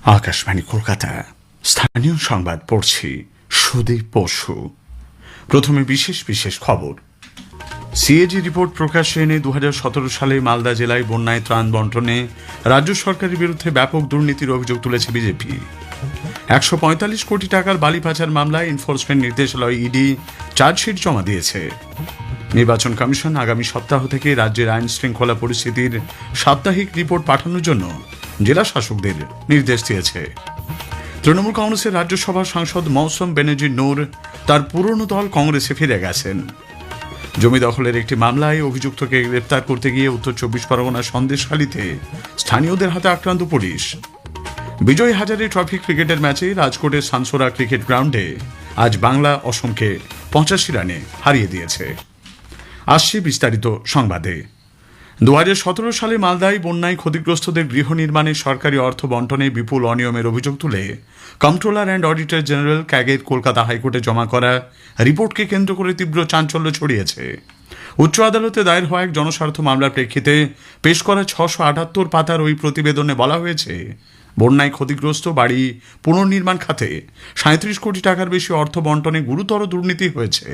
আকাশবাণী কলকাতা স্থানীয় সংবাদ পড়ছি সুদীপ বসু। প্রথমে বিশেষ বিশেষ খবর। সিএজি রিপোর্ট প্রকাশ্যে এনে 2017 সালে মালদা জেলায় বন্যায় ত্রাণ বন্টনে রাজ্য সরকারের বিরুদ্ধে ব্যাপক দুর্নীতির অভিযোগ তুলেছে বিজেপি। 145 কোটি টাকার বালি পাচার মামলায় এনফোর্সমেন্ট নির্দেশালয় ইডি চার্জশিট জমা দিয়েছে। নির্বাচন কমিশন আগামী সপ্তাহ থেকে রাজ্যের আইন শৃঙ্খলা পরিস্থিতির সাপ্তাহিক রিপোর্ট পাঠানোর জন্য জেলা শাসকদের নির্দেশ দিয়েছে। তৃণমূল কংগ্রেসের রাজ্যসভার সাংসদ মৌসুম বেনজির নূর তার পুরনো দল কংগ্রেসে ফিরে গেছেন। জমি দখলের একটি মামলায় অভিযুক্তকে গ্রেপ্তার করতে গিয়ে উত্তর 24 পরগনার সন্দেশখালীতে স্থানীয়দের হাতে আক্রান্ত পুলিশ। বিজয় হাজারে ট্রফি ক্রিকেটের ম্যাচে রাজকোটের সানসোরা ক্রিকেট গ্রাউন্ডে আজ বাংলা অসমকে 85 রানে হারিয়ে দিয়েছে। আসছে বিস্তারিত সংবাদে। 2017 সালে মালদায় বন্যায় ক্ষতিগ্রস্তদের গৃহ নির্মাণে সরকারি অর্থ বন্টনে বিপুল অনিয়মের অভিযোগ তুলে কন্ট্রোলার অ্যান্ড অডিটর জেনারেল ক্যাগের কলকাতা হাইকোর্টে জমা করা রিপোর্টকে কেন্দ্র করে তীব্র চাঞ্চল্য ছড়িয়েছে। উচ্চ আদালতে দায়ের হওয়া এক জনস্বার্থ মামলার প্রেক্ষিতে পেশ করা 678 পাতার ওই প্রতিবেদনে বলা হয়েছে, বন্যায় ক্ষতিগ্রস্ত বাড়ি পুনর্নির্মাণ খাতে 37 কোটি টাকার বেশি অর্থ বন্টনে গুরুতর দুর্নীতি হয়েছে।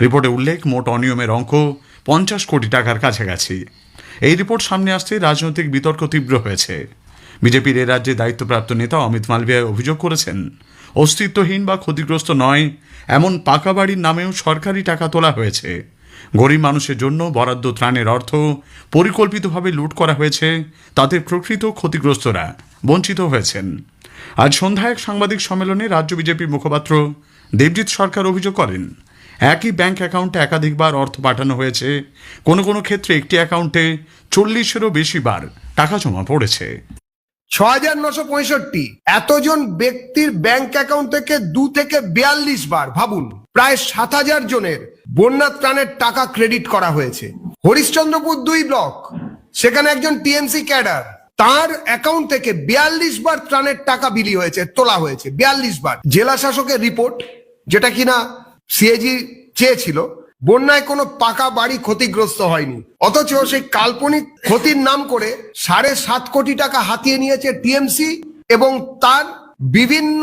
রিপোর্টে উল্লেখ, মোট অনিয়মের অঙ্ক 50 কোটি টাকার কাছাকাছি। এই রিপোর্ট সামনে আসতে রাজনৈতিক বিতর্ক তীব্র হয়েছে। বিজেপির এ রাজ্যে দায়িত্বপ্রাপ্ত নেতা অমিত মালভিয়া অভিযোগ করেছেন, অস্তিত্বহীন বা ক্ষতিগ্রস্ত নয় এমন পাকা বাড়ির নামেও সরকারি টাকা তোলা হয়েছে। গরিব মানুষের জন্য বরাদ্দ ত্রাণের অর্থ পরিকল্পিতভাবে লুট করা হয়েছে, তাদের প্রকৃত ক্ষতিগ্রস্তরা বঞ্চিত হয়েছেন। আজ সন্ধ্যায় এক সাংবাদিক সম্মেলনে রাজ্য বিজেপি মুখপাত্র দেবজিৎ সরকার অভিযোগ করেন, একই ব্যাংক অ্যাকাউন্টে একাধিকবার অর্থ পাঠানো হয়েছে, কোনো কোনো ক্ষেত্রে একটি অ্যাকাউন্টে 40-এরও বেশি বার টাকা জমা পড়েছে। 6,965 এতজন ব্যক্তির ব্যাংক অ্যাকাউন্ট থেকে 2 থেকে 42 বার, ভাবুন, প্রায় 7,000 জনের বন্যা ত্রাণের টাকা ক্রেডিট করা হয়েছে। হরিশ্চন্দ্রপুর 2 ব্লক, সেখানে একজন টিএমসি ক্যাডার, তার অ্যাকাউন্ট থেকে 42 বার ত্রাণের টাকা বিলি হয়েছে, তোলা হয়েছে 42 বার। জেলা শাসকের রিপোর্ট, যেটা কিনা সিএজি চেয়েছিল, বন্যায় কোনো পাকা বাড়ি ক্ষতিগ্রস্ত হয়নি, অথচ সেই কাল্পনিক ক্ষতির নাম করে 7.5 কোটি টাকা হাতিয়ে নিয়েছে টিএমসি এবং তার বিভিন্ন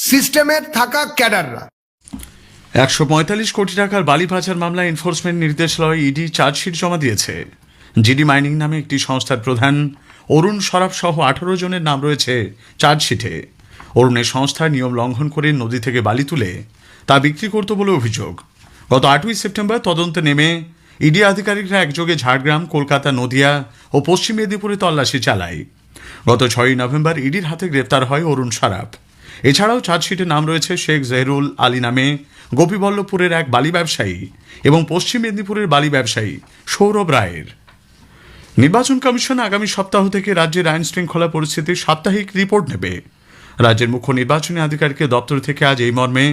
সিস্টেমের থাকা ক্যাডাররা। 145 কোটি টাকার বালি পাচার মামলায় এনফোর্সমেন্ট নির্দেশালয় ইডি চার্জশিট জমা দিয়েছে। জিডি মাইনিং নামে একটি সংস্থার প্রধান অরুণ সরাফ সহ 18 জনের নাম রয়েছে চার্জশিটে। অরুণের সংস্থা নিয়ম লঙ্ঘন করে নদী থেকে বালি তুলে তা বিক্রি করত বলে অভিযোগ। গত 8ই সেপ্টেম্বর তদন্তে নেমে ইডি আধিকারিকরা একযোগে ঝাড়গ্রাম, কলকাতা, নদিয়া ও পশ্চিম মেদিনীপুরে তল্লাশি চালায়। গত 6ই নভেম্বর ইডির হাতে গ্রেপ্তার হয় অরুণ সরাফ। এছাড়াও চার্জশিটে নাম রয়েছে শেখ জহিরুল আলী নামে গোপীবল্লভপুরের এক বালি ব্যবসায়ী এবং পশ্চিম মেদিনীপুরের বালি ব্যবসায়ী সৌরভ রায়ের। নির্বাচন কমিশন আগামী সপ্তাহ থেকে রাজ্যের আইন শৃঙ্খলা পরিস্থিতির সাপ্তাহিক রিপোর্ট নেবে। রাজ্যের মুখ্য নির্বাচনী আধিকারিকের দপ্তর থেকে আজ এই মর্মে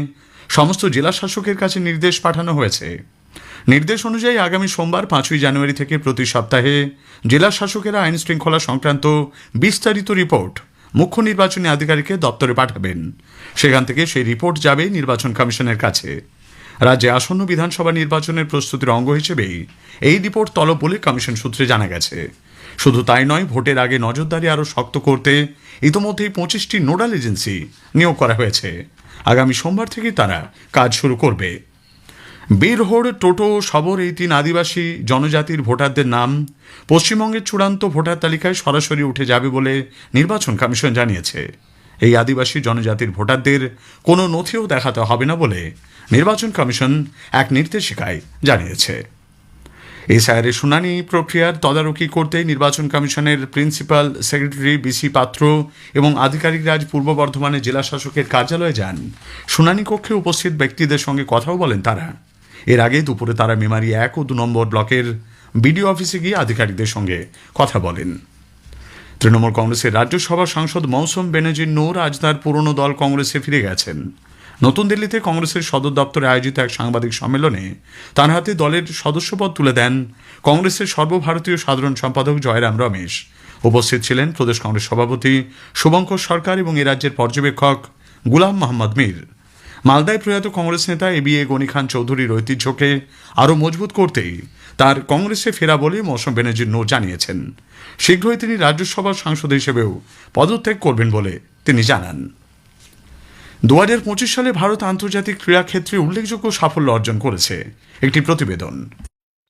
সমস্ত জেলা শাসকের কাছে নির্দেশ পাঠানো হয়েছে। নির্দেশ অনুযায়ী আগামী সোমবার 5ই জানুয়ারি থেকে প্রতি সপ্তাহে জেলা শাসকেরা আইন শৃঙ্খলা সংক্রান্ত বিস্তারিত রিপোর্ট মুখ্য নির্বাচনী আধিকারিকের দপ্তরে পাঠাবেন। সেখান থেকে সেই রিপোর্ট যাবে নির্বাচন কমিশনের কাছে। রাজ্যে আসন্ন বিধানসভা নির্বাচনের প্রস্তুতির অঙ্গ হিসেবেই এই রিপোর্ট তলব বলে কমিশন সূত্রে জানা গেছে। শুধু তাই নয়, ভোটের আগে নজরদারি আরও শক্ত করতে ইতোমধ্যেই 25টি নোডাল এজেন্সি নিয়োগ করা হয়েছে। আগামী সোমবার থেকে তারা কাজ শুরু করবে। বীরহোড়, টোটো, শবর এই 3 আদিবাসী জনজাতির ভোটারদের নাম পশ্চিমবঙ্গের চূড়ান্ত ভোটার তালিকায় সরাসরি উঠে যাবে বলে নির্বাচন কমিশন জানিয়েছে। এই আদিবাসী জনজাতির ভোটারদের কোনো নথিও দেখাতে হবে না বলে নির্বাচন কমিশন এক নির্দেশিকায় জানিয়েছে। এসআইআরের শুনানি প্রক্রিয়ার তদারকি করতে নির্বাচন কমিশনের প্রিন্সিপাল সেক্রেটারি বিসি পাত্র এবং আধিকারিকরা আজ পূর্ব বর্ধমানের জেলা শাসকের কার্যালয়ে যান। শুনানি কক্ষে উপস্থিত ব্যক্তিদের সঙ্গে কথাও বলেন তারা। এর আগে দুপুরে তারা মেমারি 1 ও 2 নম্বর ব্লকের বিডিও অফিসে গিয়ে আধিকারিকদের সঙ্গে কথা বলেন। তৃণমূল কংগ্রেসের রাজ্যসভার সাংসদ মৌসুম বেনজির নূর আজ তার পুরনো দল কংগ্রেসে ফিরে গেছেন। নতুন দিল্লিতে কংগ্রেসের সদর দপ্তরে আয়োজিত এক সাংবাদিক সম্মেলনে তাঁর হাতে দলের সদস্যপদ তুলে দেন কংগ্রেসের সর্বভারতীয় সাধারণ সম্পাদক জয়রাম রমেশ। উপস্থিত ছিলেন প্রদেশ কংগ্রেস সভাপতি শুভঙ্কর সরকার এবং এ রাজ্যের পর্যবেক্ষক গুলাম মোহাম্মদ মীর। মালদায় প্রয়াত কংগ্রেস নেতা এবিএ গনি খান চৌধুরীর ঐতিহ্যকে আরও মজবুত করতেই তার কংগ্রেসে ফেরা বলে মৌসুম বেনজির নূর জানিয়েছেন। শীঘ্রই তিনি রাজ্যসভার সাংসদ হিসেবেও পদত্যাগ করবেন বলে তিনি জানান। 2025 সালে ভারত আন্তর্জাতিক ক্রীড়া ক্ষেত্রে উল্লেখযোগ্য সাফল্য অর্জন করেছে। একটি প্রতিবেদন।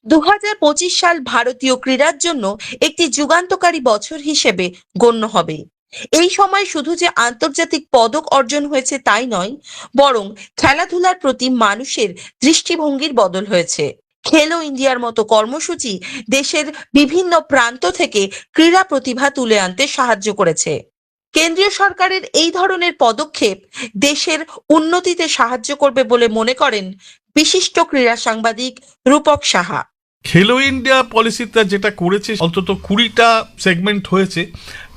2025 সাল ভারতীয় ক্রীড়ার জন্য একটি যুগান্তকারী বছর হিসেবে গণ্য হবে। এই সময় শুধু যে আন্তর্জাতিক পদক অর্জন হয়েছে তাই নয়, বরং খেলাধুলার প্রতি মানুষের দৃষ্টিভঙ্গির বদল হয়েছে। খেলো ইন্ডিয়ার মতো কর্মসূচি দেশের বিভিন্ন প্রান্ত থেকে ক্রীড়া প্রতিভা তুলে আনতে সাহায্য করেছে। কেন্দ্রীয় সরকারের এই ধরনের পদক্ষেপ দেশের উন্নতিতে সাহায্য করবে বলে মনে করেন বিশিষ্ট ক্রীড়া সাংবাদিক রূপক সাহা। খেলো ইন্ডিয়া পলিসিটা যেটা করেছে, অন্তত 20টা সেগমেন্ট হয়েছে,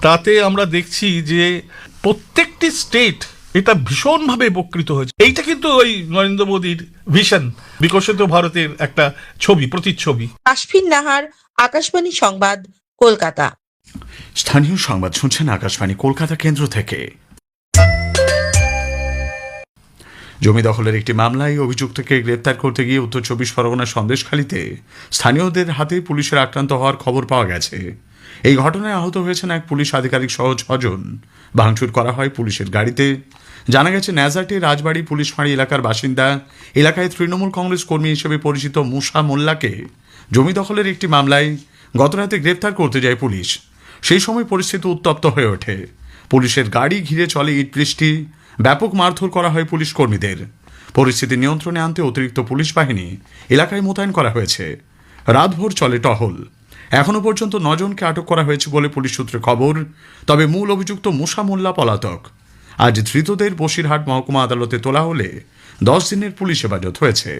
তাতে আমরা দেখছি যে প্রত্যেকটি স্টেট এটা ভীষণভাবে উপকৃত হয়েছে। এইটা কিন্তু ওই নরেন্দ্র মোদীর ভিশন, বিকশিত ভারতের একটা ছবি, প্রতিচ্ছবি। আশফিন নাহার, আকাশবাণী সংবাদ, কলকাতা। স্থানীয় সংবাদ শুনছেন আকাশবাণী কলকাতা কেন্দ্র থেকে। জমি দখলের একটি মামলায় অভিযুক্তকে গ্রেপ্তার করতে গিয়ে উত্তর 24 পরগনার সন্দেশখালীতে স্থানীয়দের হাতে পুলিশের আক্রান্ত হওয়ার খবর পাওয়া গেছে। এই ঘটনায় আহত হয়েছেন এক পুলিশ আধিকারিক সহ 6 জন। ভাঙচুর করা হয় পুলিশের গাড়িতে। জানা গেছে ন্যাজাটে রাজবাড়ি পুলিশ ফাঁড়ি এলাকার বাসিন্দা, এলাকায় তৃণমূল কংগ্রেস কর্মী হিসেবে পরিচিত মুসা মোল্লাকে জমি দখলের একটি মামলায় গতরাতে গ্রেপ্তার করতে যায় পুলিশ। সেই সময় পরিস্থিতি উত্তপ্ত হয়ে ওঠে। পুলিশের গাড়ি ঘিরে চলে ইট বৃষ্টি, ব্যাপক মারধর করা হয় পুলিশ কর্মীদের। পরিস্থিতি নিয়ন্ত্রণে আনতে অতিরিক্ত পুলিশ বাহিনী এলাকায় মোতায়েন করা হয়েছে। রাতভর চলে টহল। এখনো পর্যন্ত 9 জনকে আটক করা হয়েছে বলে পুলিশ সূত্রে খবর। তবে মূল অভিযুক্ত মুসা মোল্লা পলাতক। আজ ধৃতদের বসিরহাট মহকুমা আদালতে তোলা হলে 10 দিনের পুলিশ হেফাজত হয়েছে।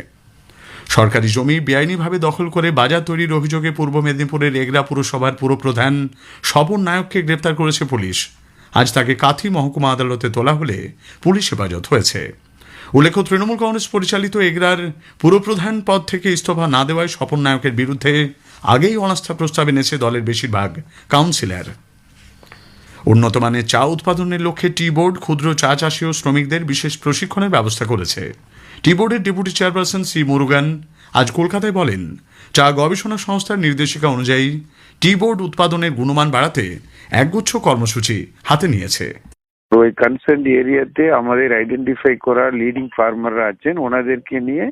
সরকারি জমি বেআইনিভাবে দখল করে বাজার তৈরির অভিযোগে পূর্ব মেদিনীপুরের এগরা পুরসভার পুরপ্রধান স্বপন নায়ককে গ্রেপ্তার করেছে পুলিশ। আজ তাকে কাথি মহকুমা আদালতে তোলা হলে পুলিশ হেফাজত হয়েছে। উল্লেখ্য, তৃণমূল কংগ্রেস পরিচালিত এগরার পুরপ্রধান পদ থেকে ইস্তফা না দেওয়ায় স্বপন নায়কের বিরুদ্ধে আগেই অনাস্থা প্রস্তাব এনেছে দলের বেশিরভাগ কাউন্সিলর। উন্নত মানের চা উৎপাদনের লক্ষ্যে টি বোর্ড ক্ষুদ্র চা চাষী ও শ্রমিকদের বিশেষ প্রশিক্ষণের ব্যবস্থা করেছে। টি বোর্ডের ডেপুটি চেয়ারপারসন সি মুরুগান আজ কলকাতায় বলেন, চা গবেষণা সংস্থার নির্দেশিকা অনুযায়ী টি বোর্ড উৎপাদনের গুণমান বাড়াতে একগুচ্ছ কর্মসূচি হাতে নিয়েছে। ওই কনসার্ন এরিয়াতে আমাদের আইডেন্টিফাই করা লিডিং ফার্মাররা আছেন, ওনাদেরকে নিয়ে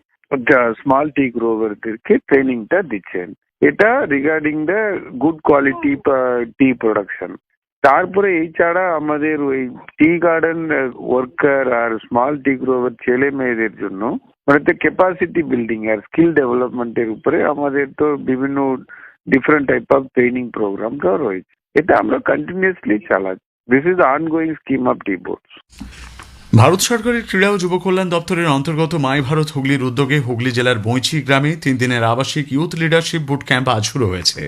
স্মল টি গ্রোভারদেরকে ট্রেনিংটা দিচ্ছেন। এটা regarding the good quality T production. তারপরে এই ছাড়া আমাদের ওই টি গার্ডেন ওয়ার্কার আর স্মল টি গ্রোভার ছেলে মেয়েদের জন্য মানে ক্যাপাসিটি বিল্ডিং আর স্কিল ডেভেলপমেন্টের উপরে আমাদের তো বিভিন্ন ডিফারেন্ট টাইপ অফ ট্রেনিং প্রোগ্রামটাও রয়েছে। এটা আমরা কন্টিনিউয়াসলি চালাচ্ছি। This is ongoing scheme of T boards. Bharat সরকারের ক্রীড়া ও যুব কল্যাণ দপ্তরের অন্তর্গত মাই ভারত হুগলির উদ্যোগে হুগলি জেলার বৈঁচি গ্রামে 3 দিনের আবাসিক ইউথ লিডারশিপ বুট ক্যাম্প আজ শুরু হয়েছে।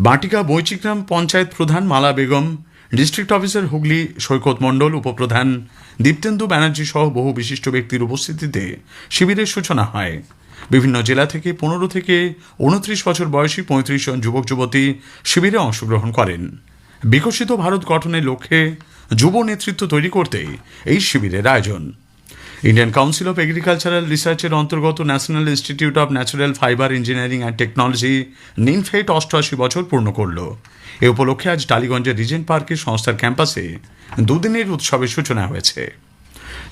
বাটিকা বৈচিগ্রাম পঞ্চায়েত প্রধান মালা বেগম, ডিস্ট্রিক্ট অফিসার হুগলি সৈকত মণ্ডল, উপপ্রধান দীপ্তেন্দু ব্যানার্জি সহ বহু বিশিষ্ট ব্যক্তির উপস্থিতিতে শিবিরের সূচনা হয়। বিভিন্ন জেলা থেকে 15 থেকে 29 বছর বয়সী 35 জন যুবক যুবতী শিবিরে অংশগ্রহণ করেন। বিকশিত ভারত গঠনের লক্ষ্যে যুব নেতৃত্ব তৈরি করতে এই শিবিরের আয়োজন। ইন্ডিয়ান কাউন্সিল অফ এগ্রিকালচারাল রিসার্চের অন্তর্গত national institute of natural fibre engineering and technology NINFET 88 বছর পূর্ণ করল। এ উপলক্ষে আজ টালিগঞ্জের রিজেন্ট পার্কে সংস্থার ক্যাম্পাসে 2 দিনের উৎসবের সূচনা হয়েছে।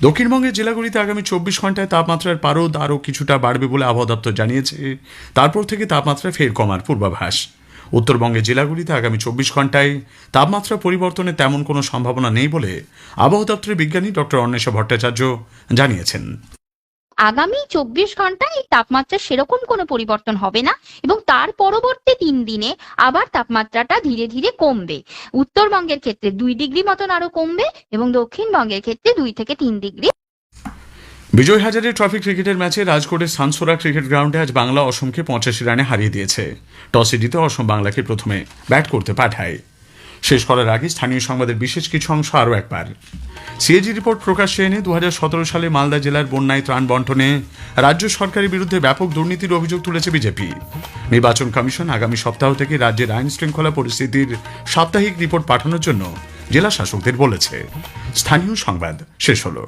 দক্ষিণবঙ্গের জেলাগুলিতে আগামী 24 ঘন্টায় তাপমাত্রার পারদ আরও কিছুটা বাড়বে বলে আবহাওয়া দপ্তর জানিয়েছে। তারপর থেকে তাপমাত্রা ফের কমার পূর্বাভাস। উত্তরবঙ্গের জেলাগুলিতে আগামী 24 ঘন্টায় তাপমাত্রা পরিবর্তনের তেমন কোনো সম্ভাবনা নেই বলে আবহাওয়া দপ্তরের বিজ্ঞানী ডক্টর অন্বেষা ভট্টাচার্য জানিয়েছেন। আগামী 24 ঘন্টায় এই তাপমাত্রা সেরকম কোনো পরিবর্তন হবে না এবং তার পরবর্তী 3 দিনে আবার তাপমাত্রাটা ধীরে ধীরে কমবে। উত্তরবঙ্গের ক্ষেত্রে 2 ডিগ্রি মতন আরো কমবে এবং দক্ষিণবঙ্গের ক্ষেত্রে 2 থেকে 3 ডিগ্রি। বিজয় হাজারে ট্রফি ক্রিকেটের ম্যাচে রাজকোটের সানসোরা ক্রিকেট গ্রাউন্ডে আজ বাংলা অসমকে 85 রানে হারিয়ে দিয়েছে। টসে জিতে অসম বাংলাকে প্রথমে ব্যাট করতে পাঠায়। শেষ করার আগে স্থানীয় সংবাদের বিশেষ কিছু অংশ আরও একবার। সিএজি রিপোর্ট প্রকাশ্যে এনে 2017 সালে মালদা জেলার বন্যায় ত্রাণ বন্টনে রাজ্য সরকারের বিরুদ্ধে ব্যাপক দুর্নীতির অভিযোগ তুলেছে বিজেপি। নির্বাচন কমিশন আগামী সপ্তাহ থেকে রাজ্যের আইন শৃঙ্খলা পরিস্থিতির সাপ্তাহিক রিপোর্ট পাঠানোর জন্য জেলা শাসকদের বলেছে। স্থানীয় সংবাদ শেষ হলো।